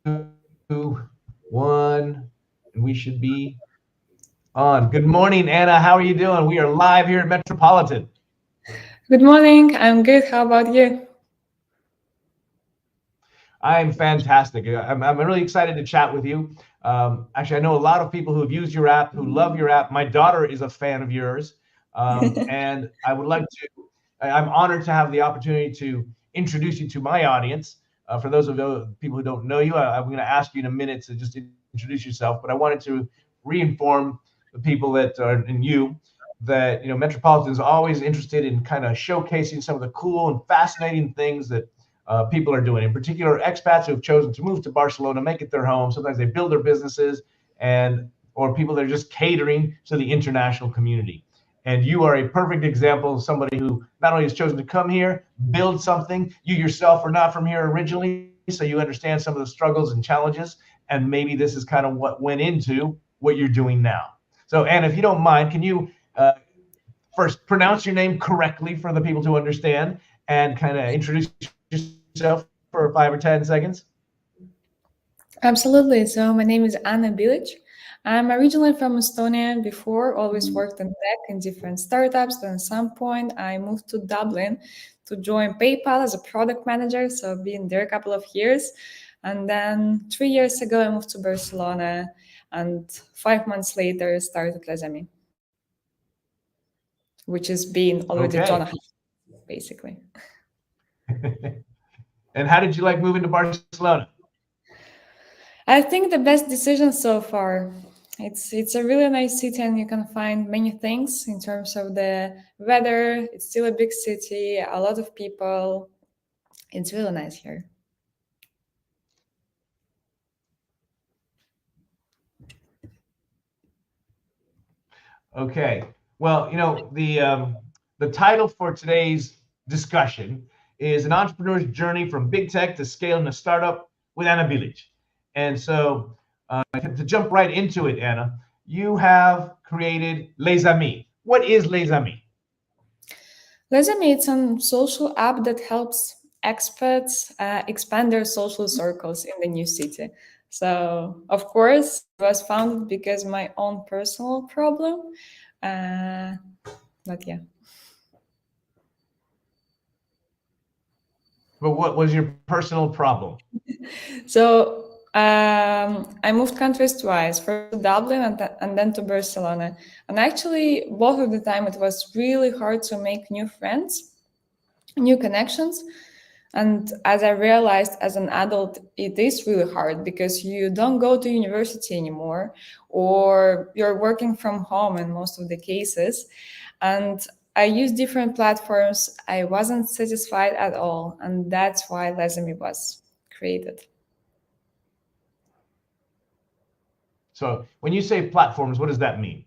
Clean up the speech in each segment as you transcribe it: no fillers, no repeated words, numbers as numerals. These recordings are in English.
1, and we should be on. Good morning, Anna. How are you doing? We are live here at Metropolitan. Good morning. I'm good. How about you? I'm fantastic. I'm really excited to chat with you. Actually, I know a lot of people who have used your app, who love your app. My daughter is a fan of yours, and I would like to. I'm honored to have the opportunity to introduce you to my audience. For those of the people who don't know you, I'm going to ask you in a minute to just introduce yourself. But I wanted to reinform the people that are and you that Metropolitan is always interested in kind of showcasing some of the cool and fascinating things that people are doing. In particular, expats who have chosen to move to Barcelona, make it their home. Sometimes they build their businesses, and or people that are just catering to the international community. And you are a perfect example of somebody who not only has chosen to come here, build something. You yourself are not from here originally, so you understand some of the struggles and challenges. And maybe this is kind of what went into what you're doing now. So, Anna, if you don't mind, can you first pronounce your name correctly for the people to understand and kind of introduce yourself for 5 or 10 seconds? Absolutely. So, my name is Anna Bilych. I'm originally from Estonia before, always worked in tech in different startups. Then, at some point, I moved to Dublin to join PayPal as a product manager. So, I've been there a couple of years. And then 3 years ago, I moved to Barcelona. And 5 months later, started Lazami, which has been already Okay. 2.5, basically. And how did you like moving to Barcelona? I think the best decision so far. It's a really nice city and you can find many things in terms of the weather. It's still a big city, a lot of people. It's really nice here. Okay. Well, the title for today's discussion is an entrepreneur's journey from big tech to scaling a startup with Anna Bilych. And so, to jump right into it, Anna, you have created Les Amis. What is Les Amis? Resume it's a social app that helps expats expand their social circles in the new city. So, of course, it was founded because my own personal problem. Uh, but yeah. But what was your personal problem? So I moved countries twice, first to Dublin and then to Barcelona. And actually, both of the time it was really hard to make new friends, new connections. And as I realized as an adult, it is really hard because you don't go to university anymore, or you're working from home in most of the cases. And I used different platforms. I wasn't satisfied at all. And that's why Lesami was created. So, when you say platforms, what does that mean?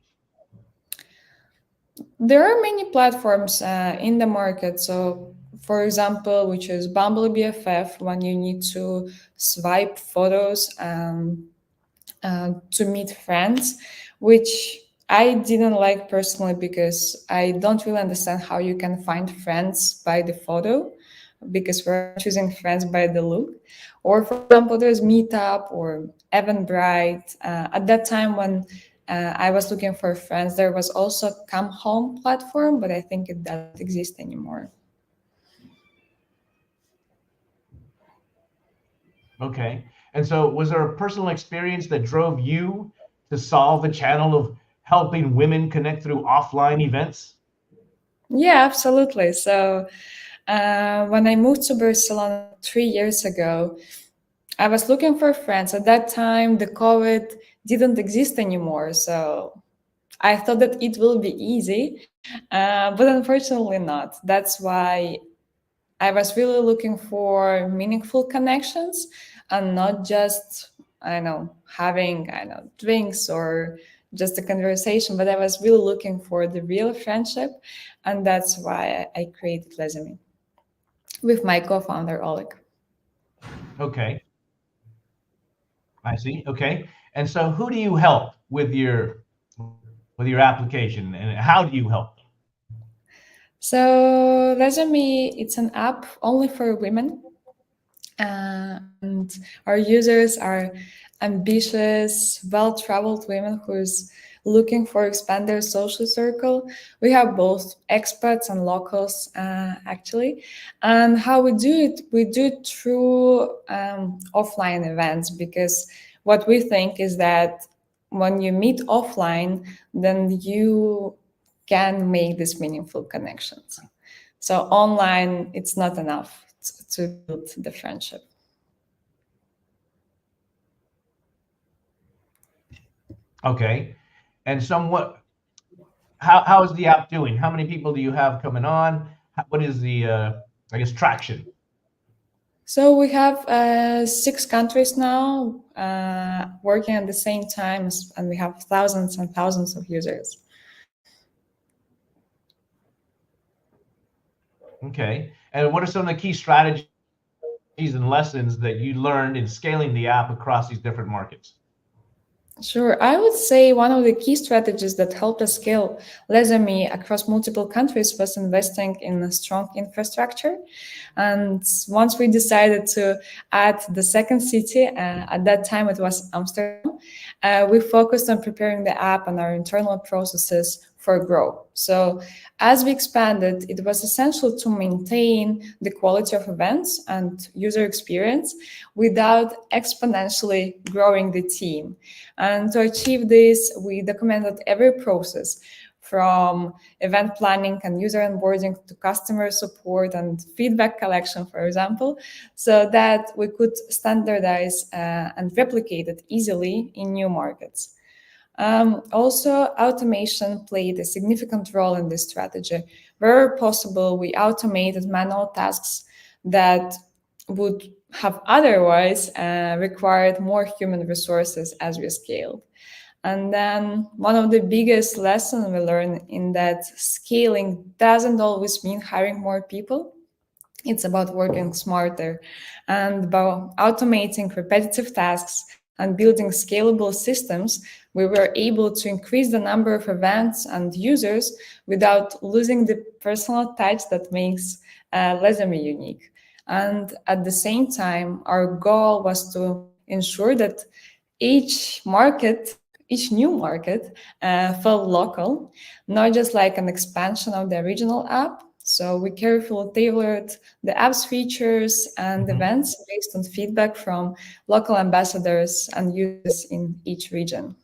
There are many platforms in the market. So, for example, which is Bumble BFF, when you need to swipe photos to meet friends, which I didn't like personally because I don't really understand how you can find friends by the photo because we're choosing friends by the look. Or, for example, there's Meetup or Eventbrite. At that time, when I was looking for friends, there was also Come Home platform, but I think it doesn't exist anymore. Okay. And so, was there a personal experience that drove you to solve the channel of helping women connect through offline events? Yeah, absolutely. So when I moved to Barcelona 3 years ago, I was looking for friends. At that time, the COVID didn't exist anymore. So I thought that it will be easy, but unfortunately not. That's why I was really looking for meaningful connections and not just, I don't know, having, I don't know, drinks or just a conversation, but I was really looking for the real friendship. And that's why I created Resume with my co-founder, Oleg. Okay, I see. Okay. And so who do you help with your application and how do you help? So Resume, it's an app only for women. And our users are ambitious, well-traveled women who's looking for expand their social circle. We have both expats and locals, actually. And how we do it through offline events, because what we think is that when you meet offline, then you can make these meaningful connections. So online, it's not enough to build the friendship. Okay. And somewhat, how is the app doing? How many people do you have coming on? What is the, I guess, traction? So we have 6 countries now working at the same time, and we have thousands and thousands of users. Okay. And what are some of the key strategies and lessons that you learned in scaling the app across these different markets? Sure. I would say one of the key strategies that helped us scale Lesami across multiple countries was investing in a strong infrastructure. And once we decided to add the second city, at that time it was Amsterdam, we focused on preparing the app and our internal processes for growth. So as we expanded, it was essential to maintain the quality of events and user experience without exponentially growing the team. And to achieve this, we documented every process from event planning and user onboarding to customer support and feedback collection, for example, so that we could standardize and replicate it easily in new markets. Also, automation played a significant role in this strategy. Where possible, we automated manual tasks that would have otherwise required more human resources as we scaled. And then one of the biggest lessons we learned in that scaling doesn't always mean hiring more people. It's about working smarter and about automating repetitive tasks and building scalable systems. We were able to increase the number of events and users without losing the personal touch that makes Lesami unique. And at the same time, our goal was to ensure that each market, each new market, felt local, not just like an expansion of the original app. So we carefully tailored the app's features and Mhm. events based on feedback from local ambassadors and users in each region.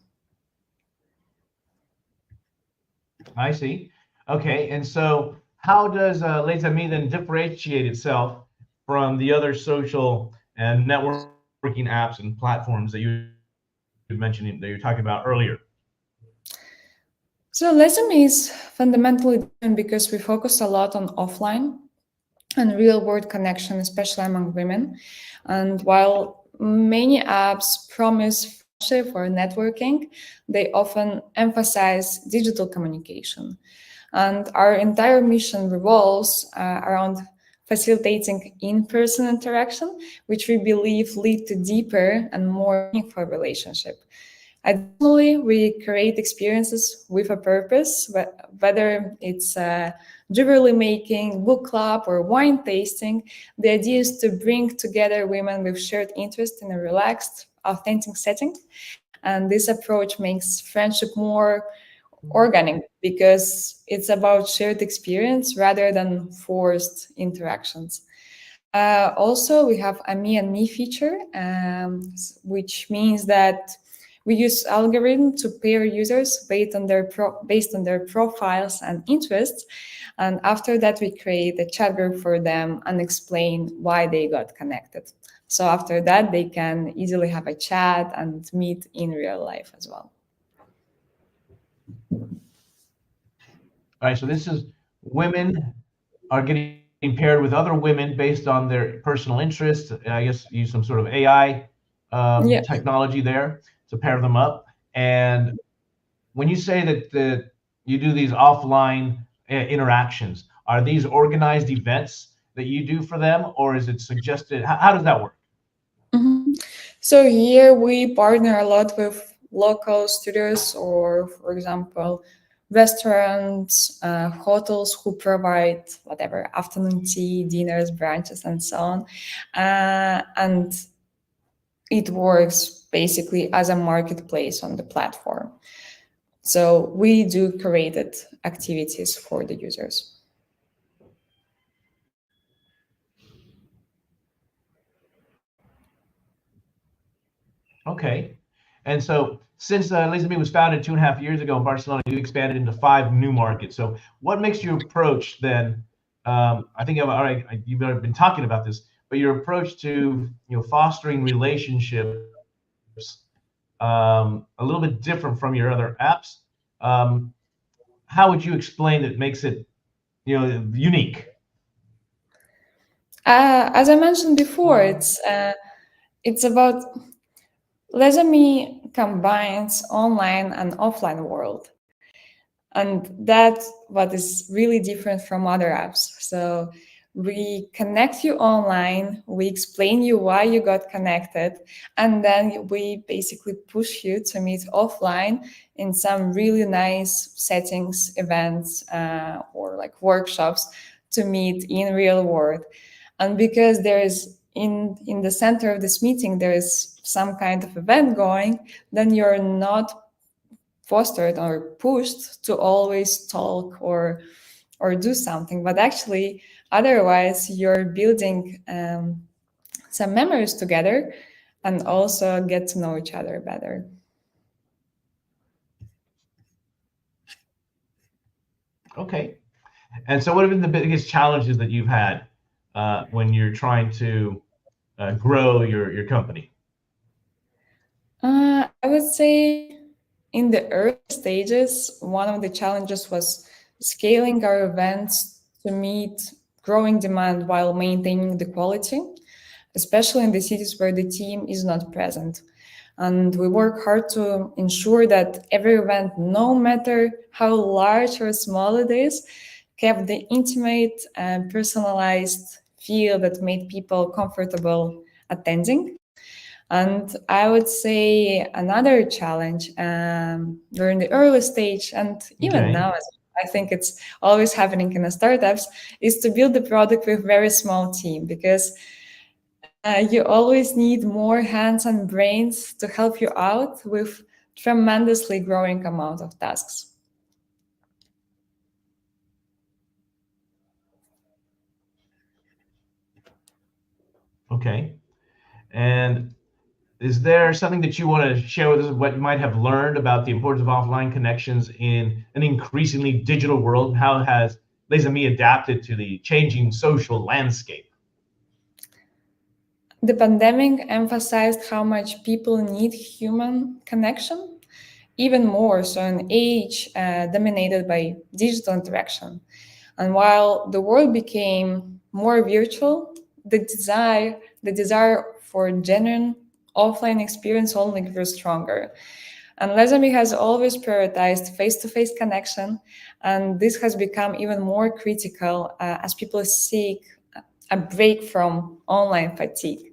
I see. Okay. And so, how does Les Amis then differentiate itself from the other social and networking apps and platforms that you mentioned that you're talking about earlier? So Lesami is fundamentally different because we focus a lot on offline and real-world connection, especially among women. And while many apps promise friendship or networking, they often emphasize digital communication. And our entire mission revolves around facilitating in-person interaction, which we believe lead to deeper and more meaningful relationship. Additionally, we create experiences with a purpose, whether it's jewelry making, book club, or wine tasting. The idea is to bring together women with shared interest in a relaxed, authentic setting. And this approach makes friendship more organic because it's about shared experience rather than forced interactions. Also, we have a me and me feature, which means that we use algorithm to pair users based on their profiles and interests. And after that, we create a chat group for them and explain why they got connected. So after that, they can easily have a chat and meet in real life as well. All right. So this is women are getting paired with other women based on their personal interests. I guess use some sort of AI Yeah. technology there to pair them up. And when you say that you do these offline interactions, are these organized events that you do for them, or is it suggested? How does that work? Mhm. So here we partner a lot with local studios, or for example, restaurants, hotels who provide whatever afternoon tea, dinners, brunches, and so on. And it works basically as a marketplace on the platform. So we do curated activities for the users. Okay. And so since Lazy Me was founded 2.5 years ago in Barcelona, you expanded into 5 new markets. So what makes your approach then? I think you've already been talking about this, but your approach to fostering relationships a little bit different from your other apps. Um, how would you explain that makes it unique? As I mentioned before, it's about Lesami combines online and offline world. And that's what is really different from other apps. So we connect you online, we explain you why you got connected, and then we basically push you to meet offline in some really nice settings, events, or like workshops to meet in real world. And because there is in the center of this meeting there is some kind of event going, then you're not fostered or pushed to always talk or do something, but actually otherwise you're building some memories together and also get to know each other better. Okay. And so what have been the biggest challenges that you've had when you're trying to grow your company? I would say in the early stages, one of the challenges was scaling our events to meet growing demand while maintaining the quality, especially in the cities where the team is not present. And we work hard to ensure that every event, no matter how large or small it is, kept the intimate and personalized feel that made people comfortable attending. And I would say another challenge during the early stage, and even Okay. now, I think it's always happening in the startups, is to build the product with very small team because you always need more hands and brains to help you out with tremendously growing amount of tasks. Okay. And is there something that you want to share with us what you might have learned about the importance of offline connections in an increasingly digital world? How has Lesami adapted to the changing social landscape? The pandemic emphasized how much people need human connection, even more so in an age dominated by digital interaction. And while the world became more virtual, the desire for genuine offline experience only grew stronger. And Lesami has always prioritized face-to-face connection, and this has become even more critical as people seek a break from online fatigue.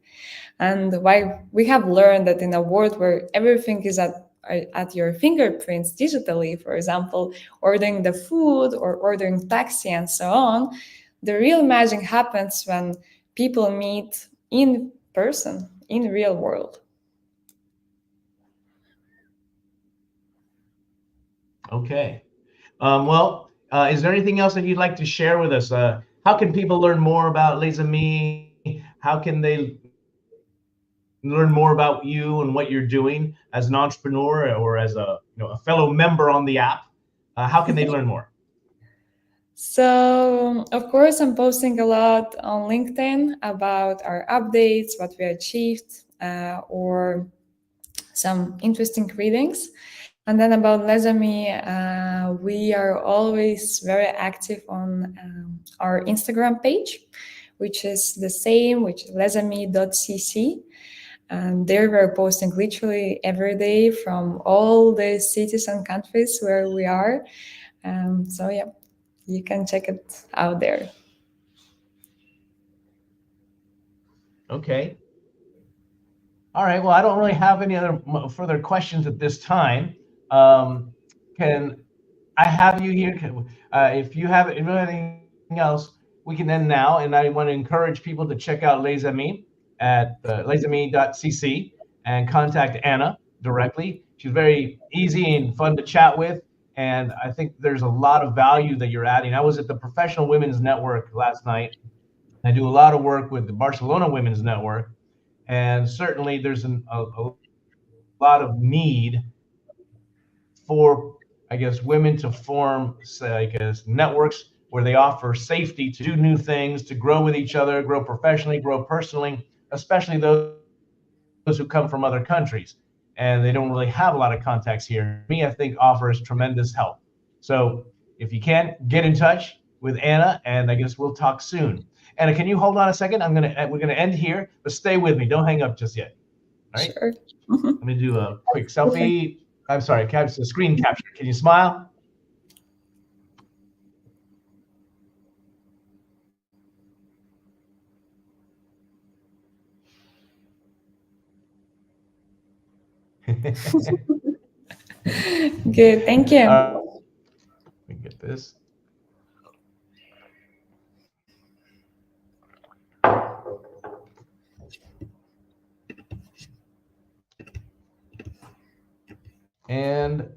And why we have learned that in a world where everything is at your fingerprints digitally, for example, ordering the food or ordering taxi and so on, the real magic happens when people meet in person, in real world. Okay. Is there anything else that you'd like to share with us? How can people learn more about Lesami? How can they learn more about you and what you're doing as an entrepreneur or as a fellow member on the app? How can they learn more? So, of course, I'm posting a lot on LinkedIn about our updates, what we achieved, or some interesting readings. And then about Lesami, we are always very active on our Instagram page, which is the same, which is lesami.cc. And there we're posting literally every day from all the cities and countries where we are. So yeah, you can check it out there. Okay. All right. Well, I don't really have any other further questions at this time. Can I have you here. If you have anything else, we can end now. And I want to encourage people to check out Les Amis at lesamis.cc and contact Anna directly. She's very easy and fun to chat with. And I think there's a lot of value that you're adding. I was at the Professional Women's Network last night. I do a lot of work with the Barcelona Women's Network. And certainly there's a lot of need for, I guess, women to form, I guess, networks where they offer safety to do new things, to grow with each other, grow professionally, grow personally, especially those who come from other countries and they don't really have a lot of contacts here. And Les Amis, I think, offers tremendous help. So if you can, get in touch with Anna, and I guess we'll talk soon. Anna, can you hold on a second? We're gonna end here, but stay with me. Don't hang up just yet. All right. Sure. Mhm. Let me do a quick Okay. selfie. I'm sorry, capture, screen capture. Can you smile? Good. Thank you. Let me get this. And